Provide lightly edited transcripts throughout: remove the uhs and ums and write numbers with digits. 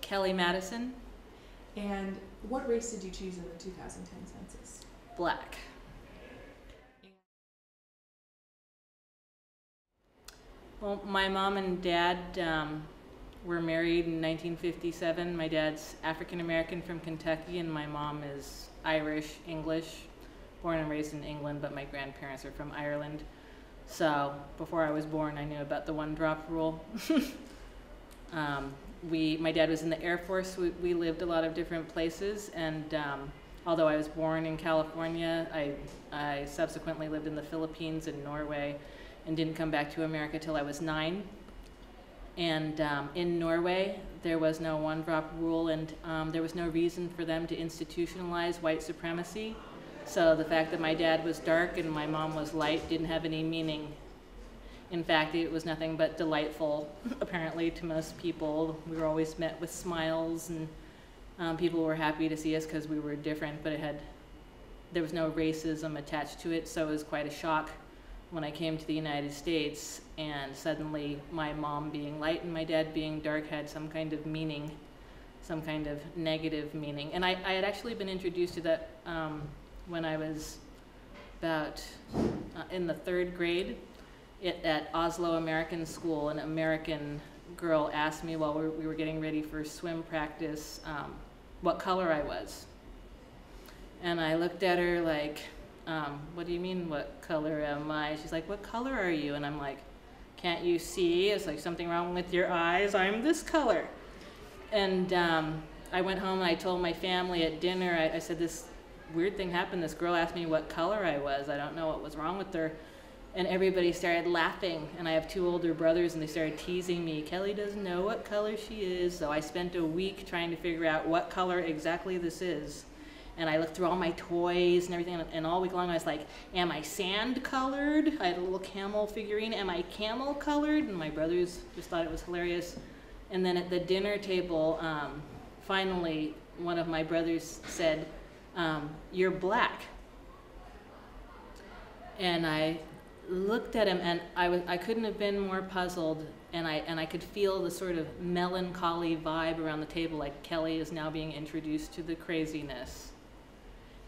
Kelly Madison. And what race did you choose in the 2010 census? Black. Well, my mom and dad were married in 1957. My dad's African American from Kentucky, and my mom is Irish, English, born and raised in England, but my grandparents are from Ireland. So before I was born, I knew about the one-drop rule. My dad was in the Air Force. We lived a lot of different places, and although I was born in California, I subsequently lived in the Philippines and Norway, and didn't come back to America till I was 9. And in Norway, there was no one-drop rule, and there was no reason for them to institutionalize white supremacy. So the fact that my dad was dark and my mom was light didn't have any meaning. In fact, it was nothing but delightful, apparently, to most people. We were always met with smiles, and people were happy to see us because we were different, but there was no racism attached to it, so it was quite a shock when I came to the United States, and suddenly my mom being light and my dad being dark had some kind of meaning, some kind of negative meaning. And I had actually been introduced to that when I was about in the 3rd grade at Oslo American School. An American girl asked me while we were getting ready for swim practice what color I was. And I looked at her like, what do you mean, what color am I? She's like, what color are you? And I'm like, can't you see? It's like, something wrong with your eyes? I'm this color. And I went home and I told my family at dinner, I said, this weird thing happened. This girl asked me what color I was. I don't know what was wrong with her. And everybody started laughing. And I have 2 older brothers, and they started teasing me. Kelly doesn't know what color she is. So I spent a week trying to figure out what color exactly this is. And I looked through all my toys and everything, and all week long I was like, am I sand colored? I had a little camel figurine. Am I camel colored? And my brothers just thought it was hilarious. And then at the dinner table, finally, one of my brothers said, you're black. And I looked at him, and I couldn't have been more puzzled, and I could feel the sort of melancholy vibe around the table, like Kelly is now being introduced to the craziness.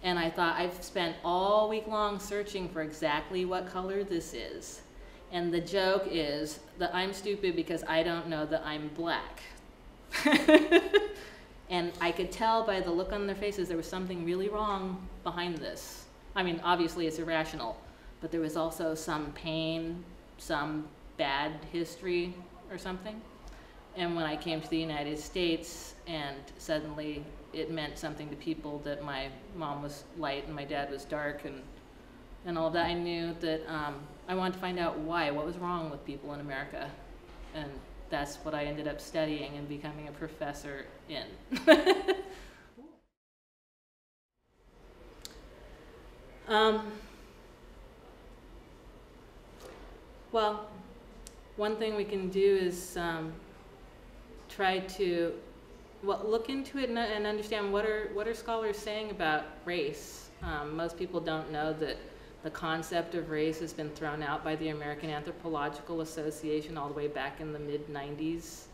And I thought, I've spent all week long searching for exactly what color this is. And the joke is that I'm stupid because I don't know that I'm black. And I could tell by the look on their faces there was something really wrong behind this. I mean, obviously it's irrational, but there was also some pain, some bad history or something. And when I came to the United States, and suddenly it meant something to people that my mom was light and my dad was dark, and all of that, I knew that I wanted to find out why, what was wrong with people in America. And that's what I ended up studying and becoming a professor in. Well, one thing we can do is try to look into it and understand what are scholars saying about race. Most people don't know that the concept of race has been thrown out by the American Anthropological Association all the way back in the mid-90s.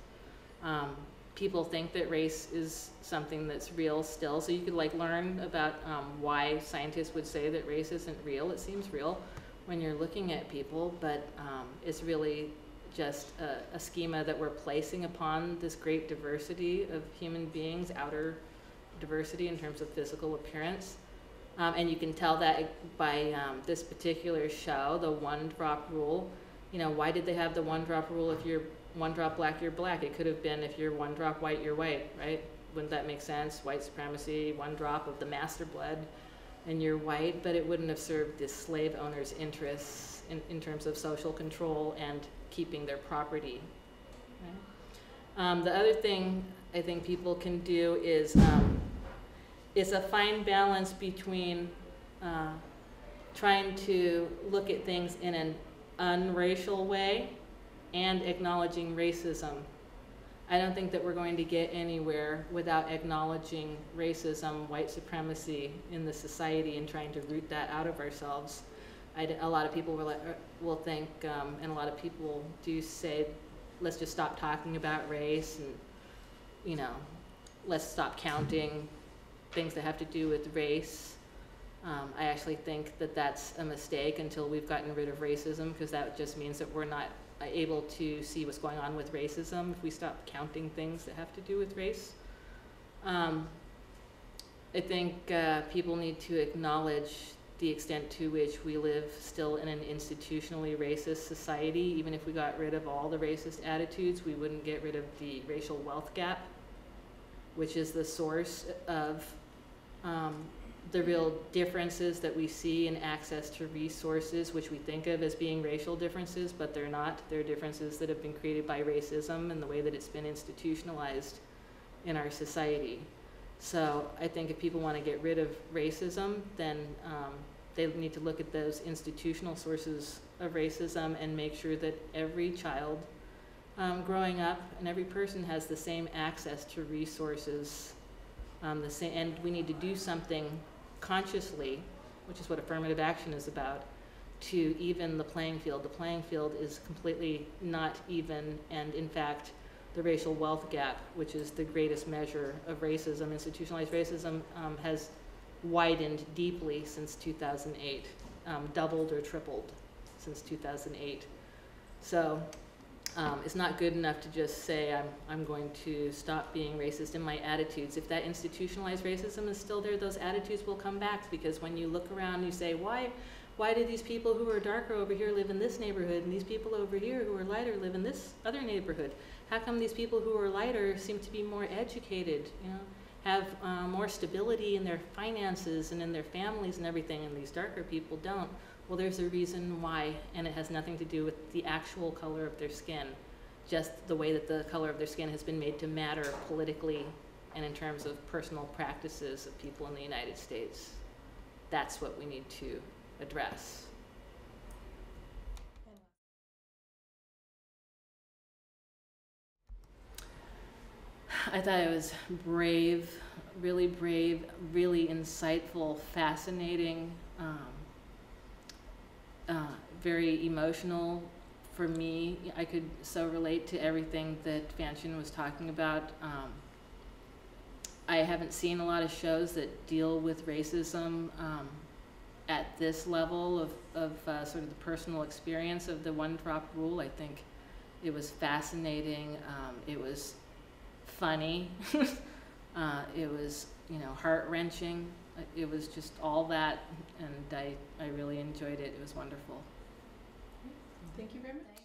People think that race is something that's real still, so you could learn about why scientists would say that race isn't real. It seems real when you're looking at people, but it's really just a schema that we're placing upon this great diversity of human beings, outer diversity in terms of physical appearance. And you can tell that by this particular show, the one-drop rule. You know, why did they have the one-drop rule? If you're one-drop black, you're black. It could have been if you're one-drop white, you're white, right? Wouldn't that make sense? White supremacy, one drop of the master blood, and you're white, but it wouldn't have served the slave owners' interests in terms of social control and keeping their property. Right? The other thing I think people can do is it's a fine balance between trying to look at things in an unracial way and acknowledging racism. I don't think that we're going to get anywhere without acknowledging racism, white supremacy in the society and trying to root that out of ourselves. A lot of people will think, and a lot of people do say, let's just stop talking about race, you know, let's stop counting things that have to do with race. I actually think that that's a mistake until we've gotten rid of racism, because that just means that we're not able to see what's going on with racism if we stop counting things that have to do with race. I think people need to acknowledge the extent to which we live still in an institutionally racist society. Even if we got rid of all the racist attitudes, we wouldn't get rid of the racial wealth gap, which is the source of the real differences that we see in access to resources, which we think of as being racial differences, but they're not. They're differences that have been created by racism and the way that it's been institutionalized in our society. So I think if people want to get rid of racism, then they need to look at those institutional sources of racism and make sure that every child growing up and every person has the same access to resources, and we need to do something consciously, which is what affirmative action is about, to even the playing field. The playing field is completely not even, and in fact, the racial wealth gap, which is the greatest measure of racism, institutionalized racism, has widened deeply since 2008, doubled or tripled since 2008. So it's not good enough to just say I'm going to stop being racist in my attitudes. If that institutionalized racism is still there, those attitudes will come back, because when you look around, you say, why do these people who are darker over here live in this neighborhood and these people over here who are lighter live in this other neighborhood? How come these people who are lighter seem to be more educated, you know, have more stability in their finances and in their families and everything, and these darker people don't? Well, there's a reason why, and it has nothing to do with the actual color of their skin, just the way that the color of their skin has been made to matter politically and in terms of personal practices of people in the United States. That's what we need to address. I thought it was brave, really insightful, fascinating, very emotional for me. I could so relate to everything that Fanshen was talking about. I haven't seen a lot of shows that deal with racism at this level of sort of the personal experience of the one-drop rule. I think it was fascinating. It was funny. It was, you know, heart-wrenching. It was just all that, and I really enjoyed it. It was wonderful. Thank you very much.